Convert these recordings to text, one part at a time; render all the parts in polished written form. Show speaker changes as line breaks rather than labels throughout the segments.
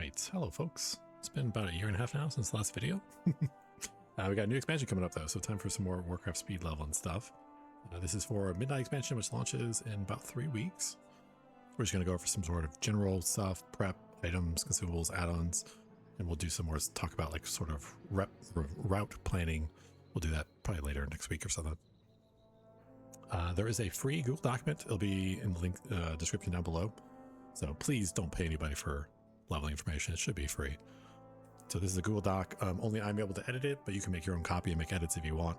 Alright, hello folks. It's been about a year and a half now since the last video. We got a new expansion coming up though, so time for some more Warcraft speed level and stuff. This is for a Midnight expansion, which launches in about 3 weeks. We're just going to go over some sort of general stuff, prep, items, consumables, add-ons, and we'll do some more talk about like sort of route planning. We'll do that probably later next week or something. There is a free Google document. It'll be in the link description down below. So please don't pay anybody for leveling information. It should be free. So this is a Google Doc. Only I'm able to edit it, but you can make your own copy and make edits if you want.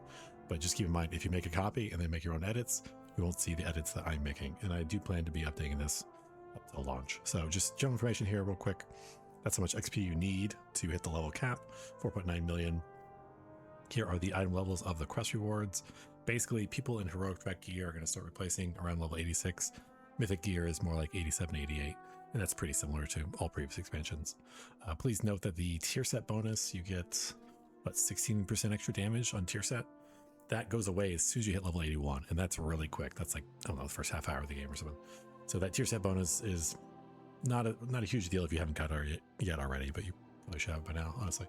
But just keep in mind, if you make a copy and then make your own edits, you won't see the edits that I'm making. And I do plan to be updating this up till launch. So just general information here real quick. That's how much XP you need to hit the level cap, 4.9 million. Here are the item levels of the quest rewards. Basically, people in heroic track gear are going to start replacing around level 86. Mythic gear is more like 87, 88, and that's pretty similar to all previous expansions. Please note that the tier set bonus, you get, what, 16% extra damage on tier set? That goes away as soon as you hit level 81, and that's really quick. That's like, I don't know, the first half hour of the game or something. So that tier set bonus is not a huge deal if you haven't got it yet already, but you probably should have it by now, honestly.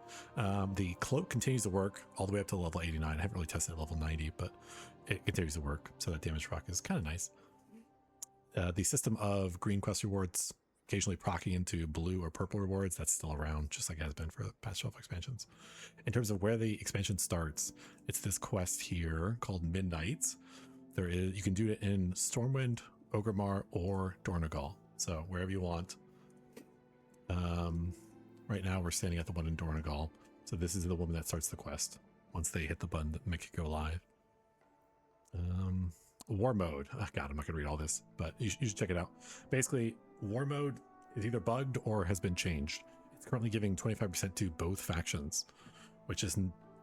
The cloak continues to work all the way up to level 89. I haven't really tested it at level 90, but it continues to work, so that damage proc is kind of nice. The system of green quest rewards occasionally procking into blue or purple rewards, that's still around, just like it has been for the past 12 expansions. In terms of where the expansion starts, it's this quest here called Midnight. You can do it in Stormwind, Orgrimmar, or Dornogal, so wherever you want. Right now we're standing at the one in Dornogal, so this is the woman that starts the quest once they hit the button that make it go live. War mode. Oh God, I'm not gonna read all this, but you should check it out. Basically, war mode is either bugged or has been changed. It's currently giving 25% to both factions, which is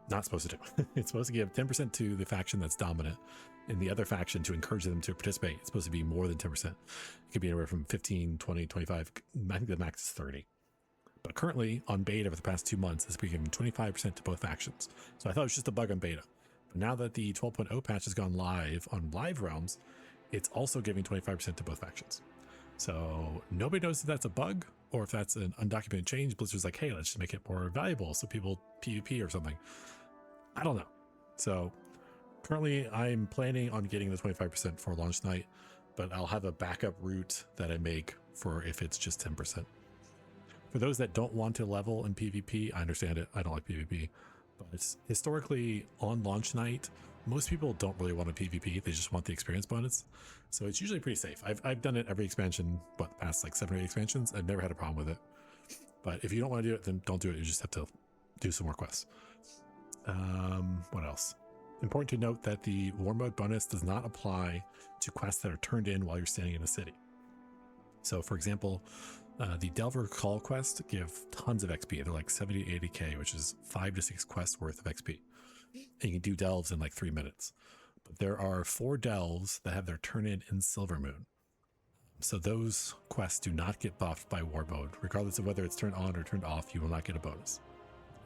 not supposed to do. It's supposed to give 10% to the faction that's dominant, and the other faction to encourage them to participate. It's supposed to be more than 10%. It could be anywhere from 15, 20, 25. I think the max is 30. But currently on beta for the past 2 months, it's been giving 25% to both factions. So I thought it was just a bug on beta. But now that the 12.0 patch has gone live on live realms, it's also giving 25% to both factions. So nobody knows if that's a bug or if that's an undocumented change. Blizzard's like, hey, let's just make it more valuable so people PvP or something. I don't know. So currently I'm planning on getting the 25% for launch night, but I'll have a backup route that I make for if it's just 10%. For those that don't want to level in PvP, I understand it. I don't like PvP. But it's historically on launch night, most people don't really want a PvP. They just want the experience bonus. So it's usually pretty safe. I've done it every expansion, the past like 7 or 8 expansions. I've never had a problem with it. But if you don't want to do it, then don't do it. You just have to do some more quests. What else? Important to note that the war mode bonus does not apply to quests that are turned in while you're standing in a city. So for example, the Delver Call quest give tons of XP. They're like 70 to 80k, which is 5 to 6 quests worth of XP. And you can do delves in like 3 minutes. But there are 4 delves that have their turn in Silvermoon. So those quests do not get buffed by war mode. Regardless of whether it's turned on or turned off, you will not get a bonus.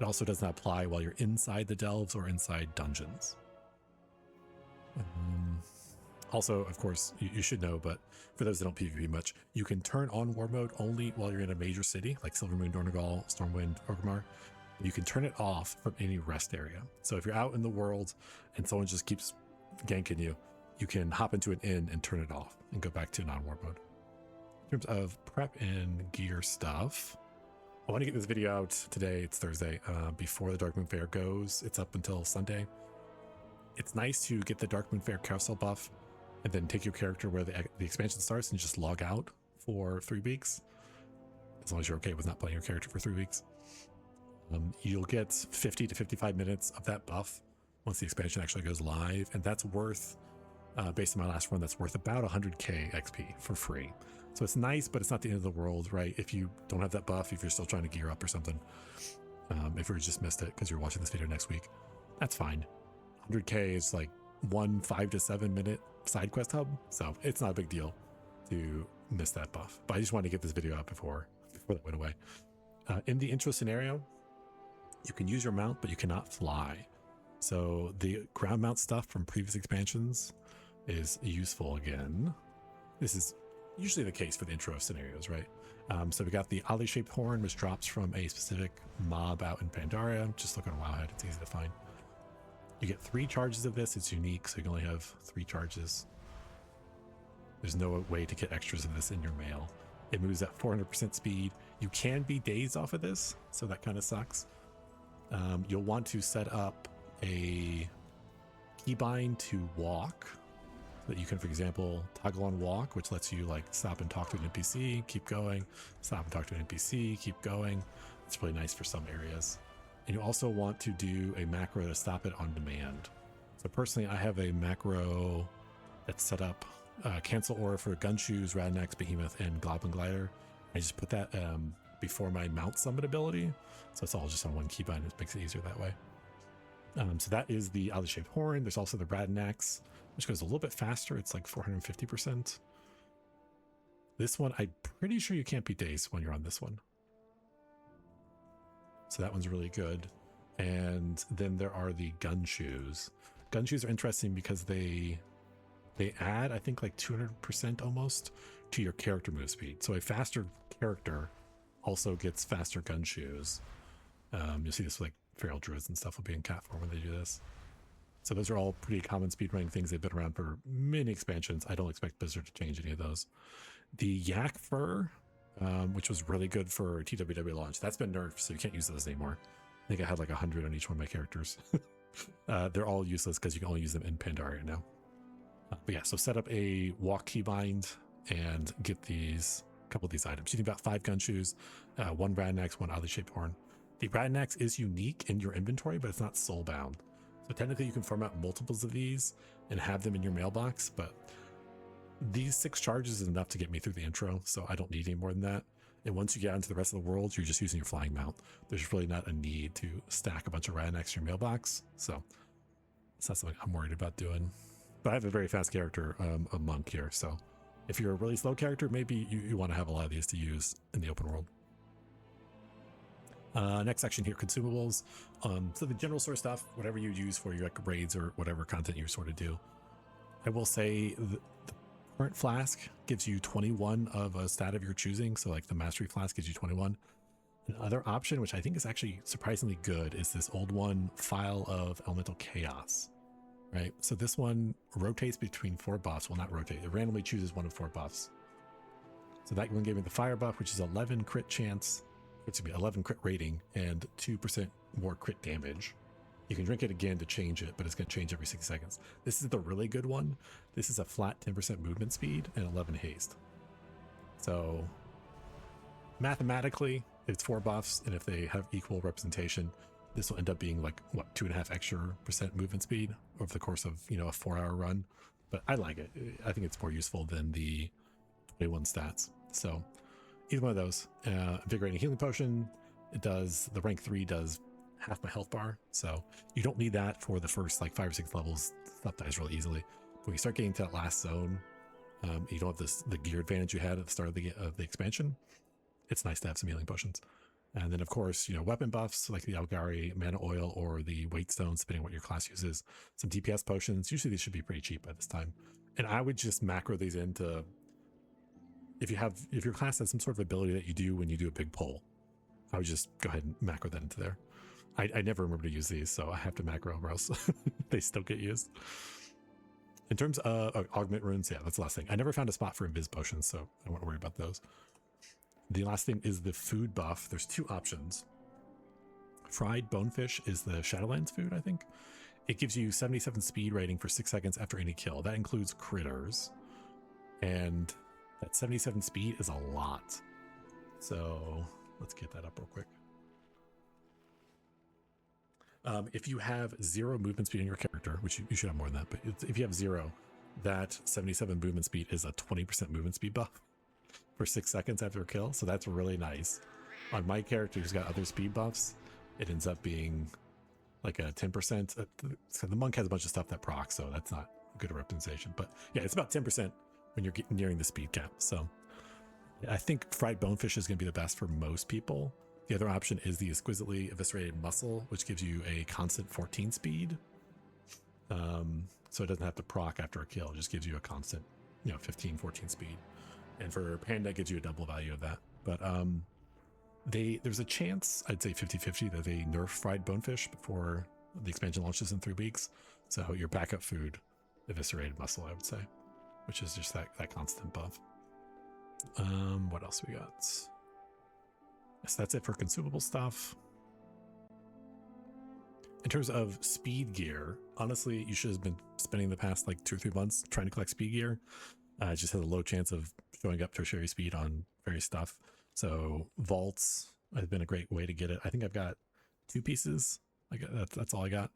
It also does not apply while you're inside the delves or inside dungeons. Also, of course, you should know, but for those that don't PvP much, you can turn on war mode only while you're in a major city, like Silvermoon, Dornogal, Stormwind, Orgrimmar. You can turn it off from any rest area. So if you're out in the world and someone just keeps ganking you, you can hop into an inn and turn it off and go back to non-war mode. In terms of prep and gear stuff, I want to get this video out today. It's Thursday, before the Darkmoon Fair goes. It's up until Sunday. It's nice to get the Darkmoon Fair carousel buff and then take your character where the expansion starts and just log out for 3 weeks. As long as you're okay with not playing your character for 3 weeks. You'll get 50 to 55 minutes of that buff once the expansion actually goes live. And that's worth, based on my last run, that's worth about 100k XP for free. So it's nice, but it's not the end of the world, right? If you don't have that buff, if you're still trying to gear up or something, if you just missed it because you're watching this video next week, that's fine. 100k is like one 5 to 7 minute side quest hub, so it's not a big deal to miss that buff. But I just wanted to get this video out before that went away. In the intro scenario, you can use your mount, but you cannot fly. So the ground mount stuff from previous expansions is useful again. This is usually the case for the intro scenarios, right? So we got the oddly shaped horn, which drops from a specific mob out in Pandaria. Just look on Wowhead, it's easy to find. You get 3 charges of this. It's unique, so you can only have 3 charges. There's no way to get extras of this in your mail. It moves at 400% speed. You can be dazed off of this, so that kind of sucks. You'll want to set up a keybind to walk, so that you can, for example, toggle on walk, which lets you like stop and talk to an NPC, keep going, stop and talk to an NPC, keep going. It's really nice for some areas. And you also want to do a macro to stop it on demand. So personally, I have a macro that's set up, cancel aura for Gunshoes, Radnax, Behemoth, and Goblin Glider. I just put that before my mount summon ability. So it's all just on one keybind. It makes it easier that way. So that is the oddly shaped horn. There's also the Radnax, which goes a little bit faster. It's like 450%. This one, I'm pretty sure you can't be dazed when you're on this one. So that one's really good. And then there are the Gunshoes. Gunshoes are interesting because they add, I think, like 200% almost to your character move speed. So a faster character also gets faster Gunshoes. You'll see this with like feral druids and stuff will be in cat form when they do this. So those are all pretty common speedrunning things. They've been around for many expansions. I don't expect Blizzard to change any of those. The Yak Fur, which was really good for TWW launch, that's been nerfed, so you can't use those anymore. I think I had like 100 on each one of my characters. They're all useless because you can only use them in Pandaria now. But yeah, so set up a walk keybind and get these, a couple of these items. You need about 5 Gunshoes, 1 Radnax, 1 oddly shaped horn. The Radnax is unique in your inventory, but it's not soul bound. So technically you can farm out multiples of these and have them in your mailbox, but these 6 charges is enough to get me through the intro, so I don't need any more than that. And once you get into the rest of the world, you're just using your flying mount. There's really not a need to stack a bunch of Radnax in your mailbox, so it's not something I'm worried about doing. But I have a very fast character, a monk here, so if you're a really slow character, maybe you want to have a lot of these to use in the open world. Next section here, consumables. So the general sort of stuff, whatever you use for your like raids or whatever content you sort of do. I will say the current flask gives you 21 of a stat of your choosing. So like the mastery flask gives you 21. Another option, which I think is actually surprisingly good, is this old one, File of Elemental Chaos. Right, so this one rotates between 4 buffs. Well, not rotate, it randomly chooses one of 4 buffs. So that one gave me the fire buff, which is 11 crit chance, excuse me, 11 crit rating and 2% more crit damage. You can drink it again to change it, but it's going to change every 6 seconds. This is the really good one. This is a flat 10% movement speed and 11 haste. So mathematically, it's 4 buffs, and if they have equal representation, this will end up being like, what, 2.5% extra movement speed over the course of, you know, a 4-hour run. But I like it. I think it's more useful than the 21 stats. So either one of those. Invigorating healing potion, it does, the rank 3 does half my health bar. So you don't need that for the first like 5 or 6 levels. Stuff dies really easily. But when you start getting to that last zone, you don't have the gear advantage you had at the start of the expansion. It's nice to have some healing potions. And then, of course, you know, weapon buffs like the Algari Mana Oil or the Weight Stones, depending on what your class uses. Some DPS potions. Usually these should be pretty cheap by this time. And I would just macro these into, if your class has some sort of ability that you do when you do a big pull, I would just go ahead and macro that into there. I never remember to use these, so I have to macro or else they still get used. In terms of augment runes, yeah, that's the last thing. I never found a spot for invis potions, so I won't worry about those. The last thing is the food buff. There's 2 options. Fried bonefish is the Shadowlands food, I think. It gives you 77 speed rating for 6 seconds after any kill. That includes critters. And that 77 speed is a lot. So let's get that up real quick. If you have 0 movement speed in your character, which you should have more than that, but if you have 0, that 77 movement speed is a 20% movement speed buff for 6 seconds after a kill. So that's really nice. On my character who's got other speed buffs, it ends up being like a 10%. So the monk has a bunch of stuff that procs, so that's not a good representation. But yeah, it's about 10% when you're nearing the speed cap. So I think fried bonefish is going to be the best for most people. The other option is the exquisitely eviscerated muscle, which gives you a constant 14 speed. So it doesn't have to proc after a kill. It just gives you a constant, 15, 14 speed. And for Panda, it gives you a double value of that. but there's a chance, I'd say 50-50, that they nerf fried bonefish before the expansion launches in 3 weeks. So your backup food, eviscerated muscle, I would say, which is just that constant buff. What else we got? So that's it for consumable stuff. In terms of speed gear, honestly, you should have been spending the past like 2 or 3 months trying to collect speed gear. It just has a low chance of showing up tertiary speed on various stuff. So vaults has been a great way to get it. I think I've got 2 pieces. That's all I got.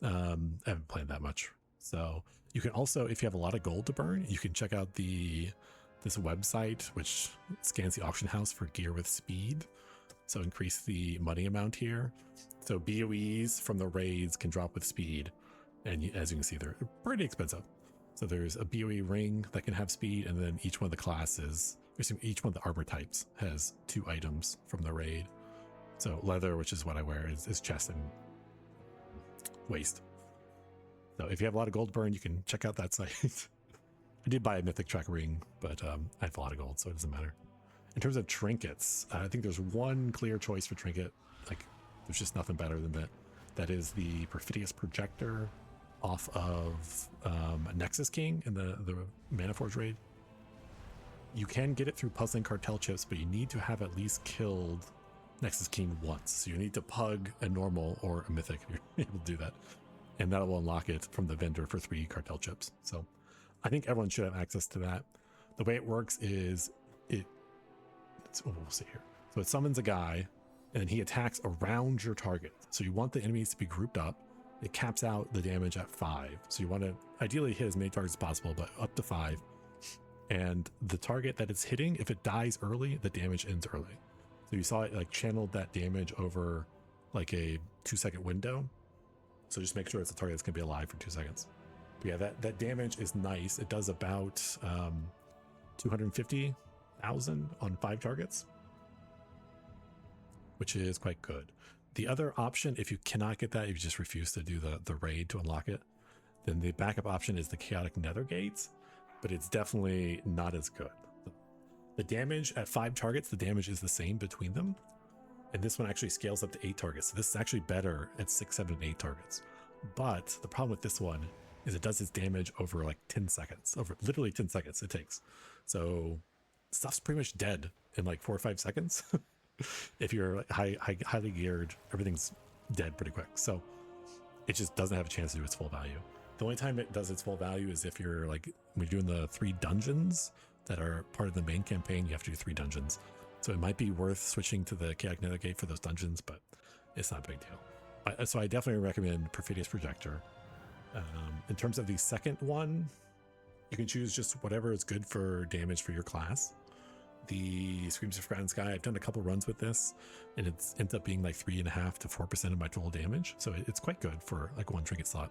I haven't played that much. So you can also, if you have a lot of gold to burn, you can check out this website which scans the auction house for gear with speed. So increase the money amount here. So BOEs from the raids can drop with speed, and as you can see, they're pretty expensive. So there's a BOE ring that can have speed, and then each one of the classes, each one of the armor types has 2 items from the raid. So leather, which is what I wear, is chest and waist. So if you have a lot of gold burn, you can check out that site. I did buy a mythic track ring, but I have a lot of gold, so it doesn't matter. In terms of trinkets, I think there's one clear choice for trinket. Like, there's just nothing better than that. That is the Perfidious Projector off of Nexus King in the Mana Forge raid. You can get it through puzzling cartel chips, but you need to have at least killed Nexus King once. So you need to pug a normal or a mythic if you're able to do that. And that will unlock it from the vendor for 3 cartel chips. So I think everyone should have access to that. The way it works is we'll see here. So it summons a guy, and then he attacks around your target. So you want the enemies to be grouped up. It caps out the damage at 5. So you want to ideally hit as many targets as possible, but up to 5. And the target that it's hitting, if it dies early, the damage ends early. So you saw it like channeled that damage over like a 2-second window. So just make sure it's a target that's going to be alive for 2 seconds. But yeah, that damage is nice. It does about 250,000 on 5 targets, which is quite good. The other option, if you cannot get that, if you just refuse to do the raid to unlock it, then the backup option is the Chaotic Nether Gates, but it's definitely not as good. The damage at 5 targets, the damage is the same between them. And this one actually scales up to 8 targets. So this is actually better at 6, 7, and 8 targets. But the problem with this one is it does its damage over like 10 seconds, over literally 10 seconds it takes. So stuff's pretty much dead in like 4 or 5 seconds. If you're like highly geared, everything's dead pretty quick. So it just doesn't have a chance to do its full value. The only time it does its full value is if you're like, when you're doing the 3 dungeons that are part of the main campaign, you have to do 3 dungeons. So it might be worth switching to the Chaotic Nether Gate for those dungeons, but it's not a big deal. So I definitely recommend Perfidious Projector. In terms of the second one, you can choose just whatever is good for damage for your class. The Screams of Forgotten Sky, I've done a couple runs with this, and it ends up being like 3.5 to 4% of my total damage. So it's quite good for like 1 trinket slot.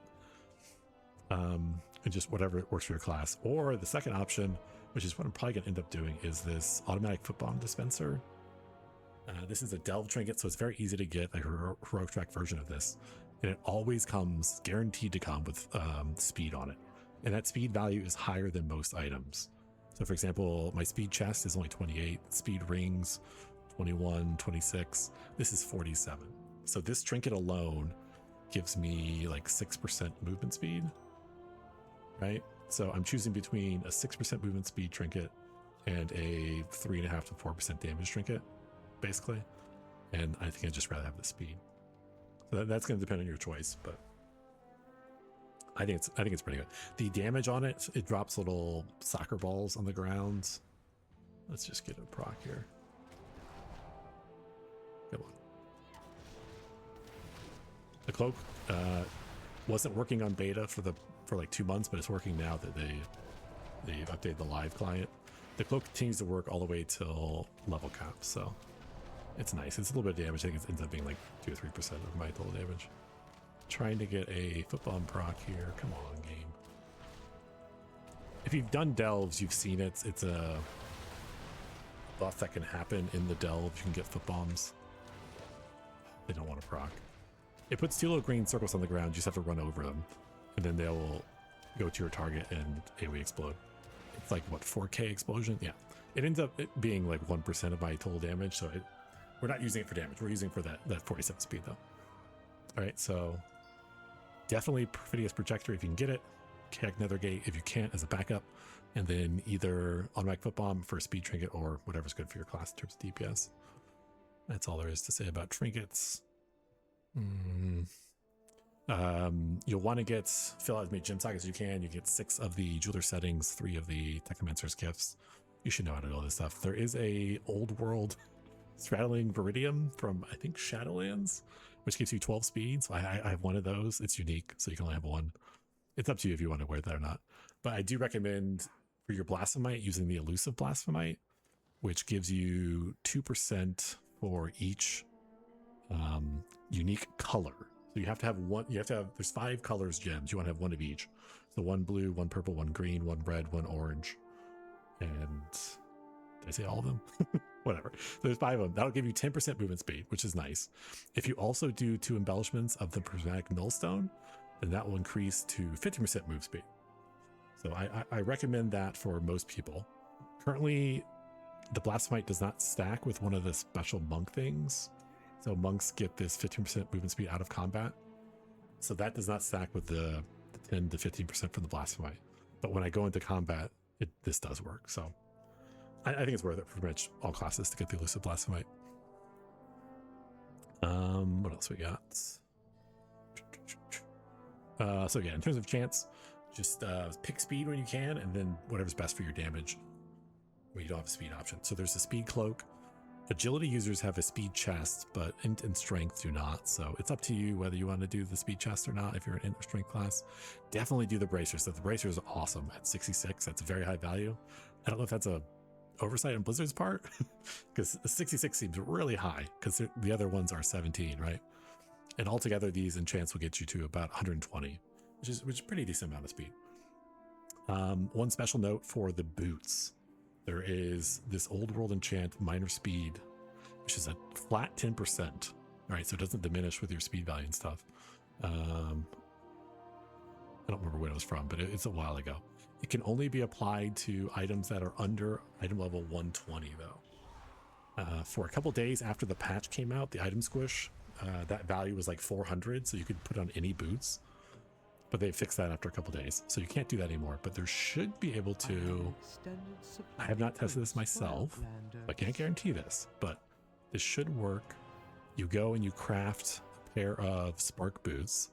And just whatever works for your class. Or the second option, which is what I'm probably going to end up doing, is this automatic foot bomb dispenser. This is a delve trinket, so it's very easy to get, a heroic track version of this. And it always comes, guaranteed to come with speed on it. And that speed value is higher than most items. So for example, my speed chest is only 28, speed rings, 21, 26. This is 47. So this trinket alone gives me like 6% movement speed, right? So I'm choosing between a 6% movement speed trinket and a 3.5 to 4% damage trinket, basically. And I think I'd just rather have the speed. So that's going to depend on your choice, but I think it's pretty good. The damage on it drops little soccer balls on the ground. Let's just get a proc here. Come on. The cloak wasn't working on beta for like 2 months, but it's working now that they've updated the live client. The cloak continues to work all the way till level cap, so it's nice. It's a little bit of damage. I think it ends up being like 2 or 3% of my total damage. Trying to get a foot bomb proc here. Come on, game. If you've done delves, you've seen it. It's a buff that can happen in the delve. You can get foot bombs. They don't want to proc. It puts 2 little green circles on the ground. You just have to run over them, and then they will go to your target and AoE explode. It's like, what, 4K explosion? Yeah. It ends up being like 1% of my total damage, so we're not using it for damage. We're using it for that 47 speed though. All right, so definitely Perfidious Projector if you can get it. Chaotic Nethergate if you can't as a backup, and then either Automatic Foot Bomb for Speed Trinket or whatever's good for your class in terms of DPS. That's all there is to say about trinkets. You'll want to fill out as many gem sockets as you can. You get 6 of the jeweler settings, 3 of the Technomancer's gifts. You should know how to do all this stuff. There is a old world straddling Viridium from, I think, Shadowlands, which gives you 12 speeds. So I have one of those. It's unique, so you can only have one. It's up to you if you want to wear that or not. But I do recommend for your Blasphemite using the Elusive Blasphemite, which gives you 2% for each unique color. So you have to have one. There's 5 colors gems. You want to have one of each. So 1 blue, 1 purple, 1 green, 1 red, 1 orange, and did I say all of them? Whatever. There's 5 of them. That'll give you 10% movement speed, which is nice. If you also do 2 embellishments of the prismatic nullstone, then that will increase to 50% move speed. So I recommend that for most people. Currently, the Blasphemite does not stack with one of the special monk things. So monks get this 15% movement speed out of combat. So that does not stack with the 10 to 15% from the Blasphemite. But when I go into combat, this does work. So I think it's worth it for pretty much all classes to get the Elusive Blasphemite. What else we got? So yeah, in terms of chance, just pick speed when you can, and then whatever's best for your damage when you don't have a speed option. So there's a speed cloak. Agility users have a speed chest, but int and strength do not. So it's up to you whether you want to do the speed chest or not. If you're an int or strength class, definitely do the bracers. So the bracers are awesome at 66. That's a very high value. I don't know if that's a oversight on Blizzard's part, because 66 seems really high because the other ones are 17, right? And altogether, these enchants will get you to about 120, which is a pretty decent amount of speed. One special note for the boots. There is this old world enchant, minor speed, which is a flat 10%. All right, so it doesn't diminish with your speed value and stuff. I don't remember when it was from, but it's a while ago. It can only be applied to items that are under item level 120, though. For a couple days after the patch came out, the item squish, that value was like 400, so you could put on any boots. But they fixed that after a couple days, so you can't do that anymore. But there should be able to. I have not tested this myself. I can't guarantee this, but this should work. You go and you craft a pair of spark boots.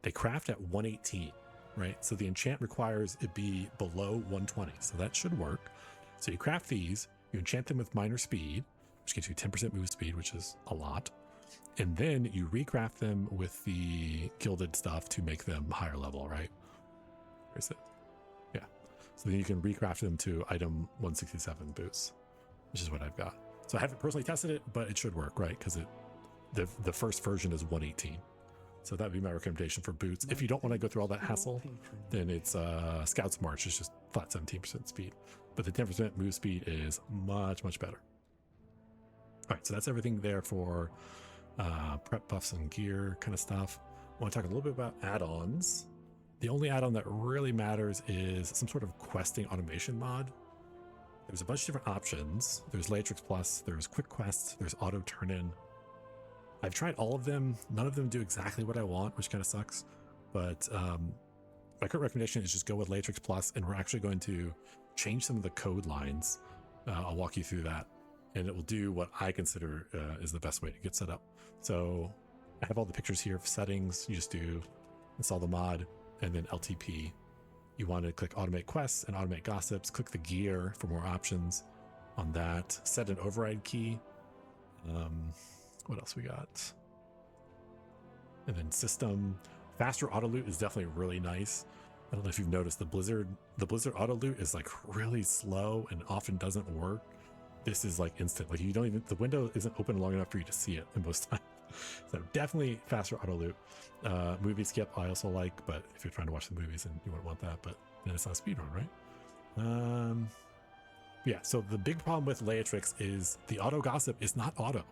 They craft at 118, right? So the enchant requires it be below 120, so that should work. So you craft these, you enchant them with minor speed, which gives you 10% move speed, which is a lot. And then you recraft them with the gilded stuff to make them higher level, right? Where is it? Yeah. So then you can recraft them to item 167 boots, which is what I've got. So I haven't personally tested it, but it should work, right? Because the first version is 118. So that would be my recommendation for boots. If you don't want to go through all that hassle, then it's Scout's March. It's just flat 17% speed. But the 10% move speed is much, much better. All right, so that's everything there for prep buffs and gear kind of stuff. I want to talk a little bit about add-ons. The only add-on that really matters is some sort of questing automation mod. There's a bunch of different options. There's Latrix Plus, there's Quick Quests, there's Auto Turn-In. I've tried all of them. None of them do exactly what I want, which kind of sucks. But my current recommendation is just go with Latrix Plus, and we're actually going to change some of the code lines. I'll walk you through that, and it will do what I consider is the best way to get set up. So I have all the pictures here of settings. You just do install the mod and then LTP. You want to click automate quests and automate gossips. Click the gear for more options on that. Set an override key. What else we got? And then system. Faster auto loot is definitely really nice. I don't know if you've noticed the Blizzard auto loot is like really slow and often doesn't work. This is like instant. Like you don't even, the window isn't open long enough for you to see it in most times. So definitely faster auto loot. Movie skip I also like, but if you're trying to watch the movies and you wouldn't want that, but then it's not a speedrun, right? Yeah, so the big problem with Latrix is the auto gossip is not auto.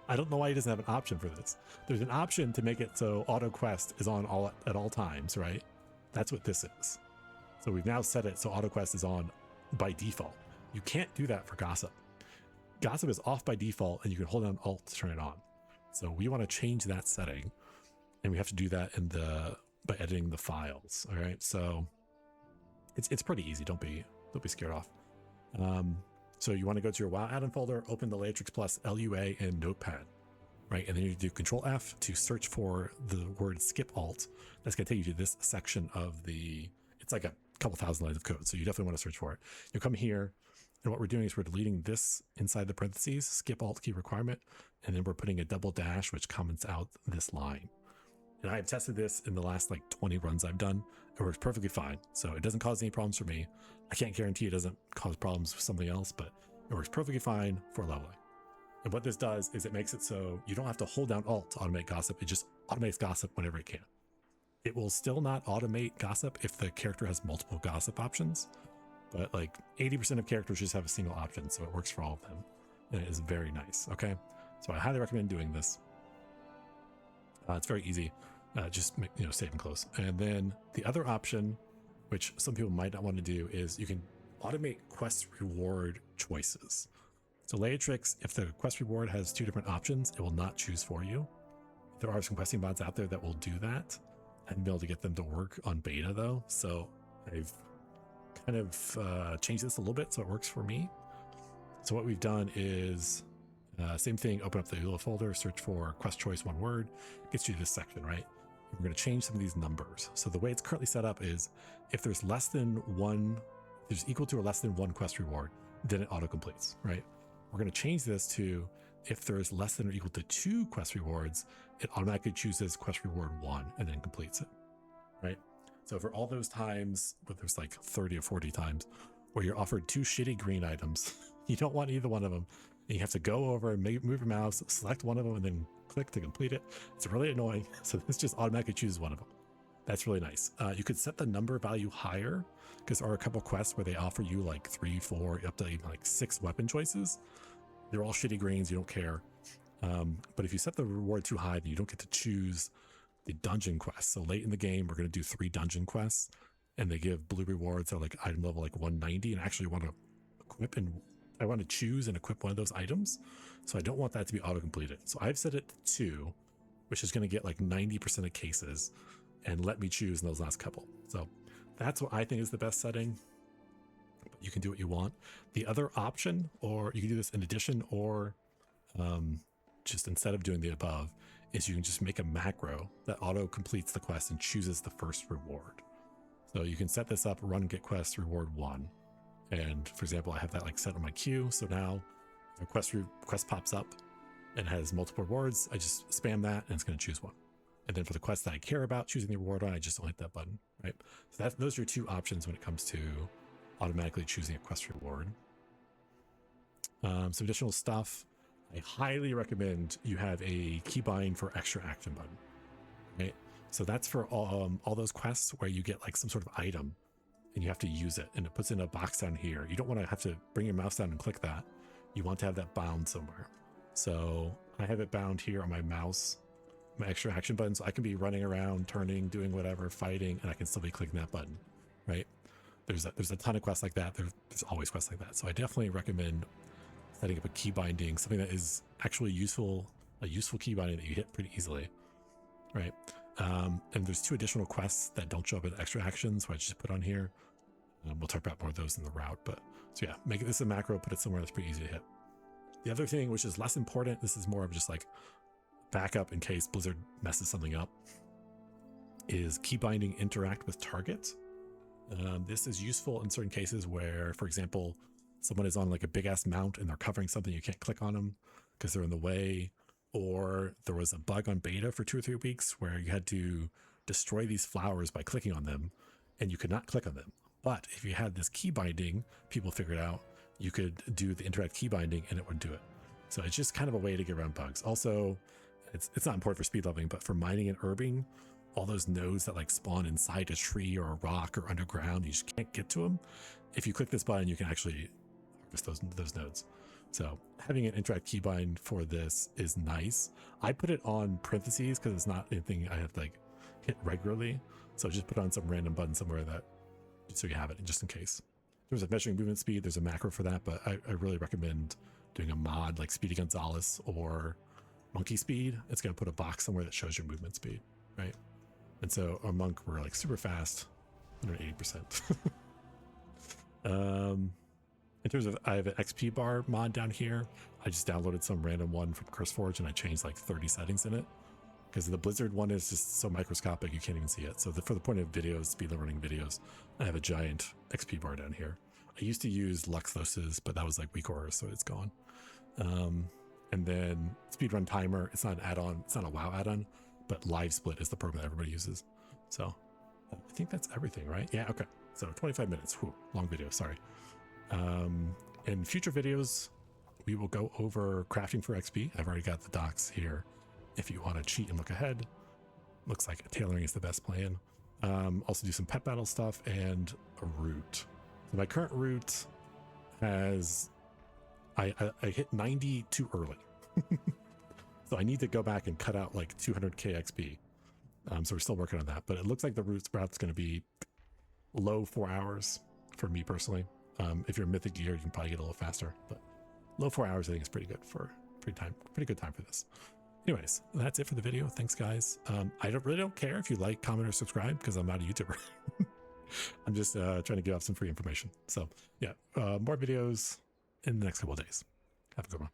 I don't know why he doesn't have an option for this. There's an option to make it so auto quest is on at all times, right? That's what this is. So we've now set it so auto quest is on by default. You can't do that for gossip. Gossip is off by default, and you can hold down Alt to turn it on. So we want to change that setting, and we have to do that by editing the files. All right, so it's pretty easy. Don't be scared off. So you want to go to your WoW add-on folder, open the Latrix Plus LUA and Notepad, right? And then you do Control F to search for the word skip alt. That's going to take you to this section of it's like a couple thousand lines of code. So you definitely want to search for it. You'll come here, and what we're doing is we're deleting this inside the parentheses, skip alt key requirement, and then we're putting a double dash, which comments out this line. And I've tested this in the last like 20 runs I've done. It works perfectly fine. So it doesn't cause any problems for me. I can't guarantee it doesn't cause problems with something else, but it works perfectly fine for leveling. And what this does is it makes it so you don't have to hold down Alt to automate gossip. It just automates gossip whenever it can. It will still not automate gossip if the character has multiple gossip options, but like 80% of characters just have a single option, so it works for all of them. And it is very nice, okay? So I highly recommend doing this. It's very easy. Just save and close. And then the other option, which some people might not want to do, is you can automate quest reward choices. So Latrix, if the quest reward has two different options, it will not choose for you. There are some questing bots out there that will do that. I haven't been able to get them to work on beta though, so I've kind of changed this a little bit so it works for me. So what we've done is same thing, open up the EULA folder, search for quest choice one word, gets you to this section, right? We're going to change some of these numbers. So the way it's currently set up is if there's equal to or less than one quest reward, then it auto completes, right? We're going to change this to if there's less than or equal to 2 quest rewards, it automatically chooses quest reward 1 and then completes it, right? So for all those times, but there's like 30 or 40 times where you're offered 2 shitty green items, you don't want either one of them, and you have to go over and move your mouse, select one of them, and then click to complete it. It's really annoying. So this just automatically chooses one of them. That's really nice. You could set the number value higher because there are a couple quests where they offer you like 3, 4, up to even like 6 weapon choices. They're all shitty greens. You don't care. But if you set the reward too high, then you don't get to choose the dungeon quests. So late in the game, we're going to do 3 dungeon quests, and they give blue rewards at like item level like 190, and I actually want to equip and I want to choose and equip one of those items. So I don't want that to be auto completed. So I've set it to 2, which is going to get like 90% of cases and let me choose in those last couple. So that's what I think is the best setting. But you can do what you want. The other option, or you can do this in addition, or just instead of doing the above, is you can just make a macro that auto completes the quest and chooses the first reward. So you can set this up, run get quest reward 1. And for example, I have that like set on my queue. So now if a quest pops up and has multiple rewards, I just spam that and it's going to choose one. And then for the quest that I care about choosing the reward on, I just don't hit that button, right? So those are your 2 options when it comes to automatically choosing a quest reward. Some additional stuff. I highly recommend you have a keybind for extra action button, right? So that's for all those quests where you get like some sort of item and you have to use it, and it puts in a box down here. You don't want to have to bring your mouse down and click that. You want to have that bound somewhere. So I have it bound here on my mouse, my extra action button, so I can be running around, turning, doing whatever, fighting, and I can still be clicking that button, right? There's a ton of quests like that. There's always quests like that. So I definitely recommend setting up a key binding, something that is actually useful, a useful key binding that you hit pretty easily, right? And there's 2 additional quests that don't show up in extra actions, so I just put on here. We'll talk about more of those in the route, but so yeah, make this a macro, put it somewhere that's pretty easy to hit. The other thing, which is less important, this is more of just like backup in case Blizzard messes something up, is key binding interact with target. This is useful in certain cases where, for example, someone is on like a big ass mount and they're covering something, you can't click on them because they're in the way, or there was a bug on beta for 2 or 3 weeks where you had to destroy these flowers by clicking on them and you could not click on them. But if you had this key binding, people figured out you could do the interact key binding and it would do it. So it's just kind of a way to get around bugs. Also, it's not important for speed leveling, but for mining and herbing, all those nodes that like spawn inside a tree or a rock or underground, you just can't get to them. If you click this button, you can actually harvest those nodes. So having an interact keybind for this is nice. I put it on parentheses because it's not anything I have to like hit regularly. So just put on some random button somewhere that, so you have it just in case. terms of measuring movement speed, there's a macro for that, but I really recommend doing a mod like Speedy Gonzalez or Monkey Speed. It's going to put a box somewhere that shows your movement speed, right? And so our monk, we're like super fast, 180%. In terms of, I have an XP bar mod down here. I just downloaded some random one from CurseForge and I changed like 30 settings in it because the Blizzard one is just so microscopic you can't even see it. So for the point of videos, speedrunning videos, I have a giant XP bar down here. I used to use Luxos's, but that was like weak aura, so it's gone. And then speedrun timer, it's not an add-on, it's not a WoW add-on, but Live Split is the program that everybody uses. So I think that's everything, right? Yeah, okay. So 25 minutes. Whew, long video, sorry. In future videos, we will go over crafting for XP. I've already got the docs here. If you want to cheat and look ahead, looks like tailoring is the best plan. Also do some pet battle stuff and a route. So my current route has, I hit 90 too early. So I need to go back and cut out like 200k XP. So we're still working on that, but it looks like the route's going to be low 4 hours for me personally. If you're Mythic Gear, you can probably get a little faster, but low 4 hours I think is pretty good for pretty good time for this. Anyways, that's it for the video. Thanks guys. I really don't care if you like, comment, or subscribe because I'm not a YouTuber. I'm just trying to give out some free information. So yeah, more videos in the next couple of days. Have a good one.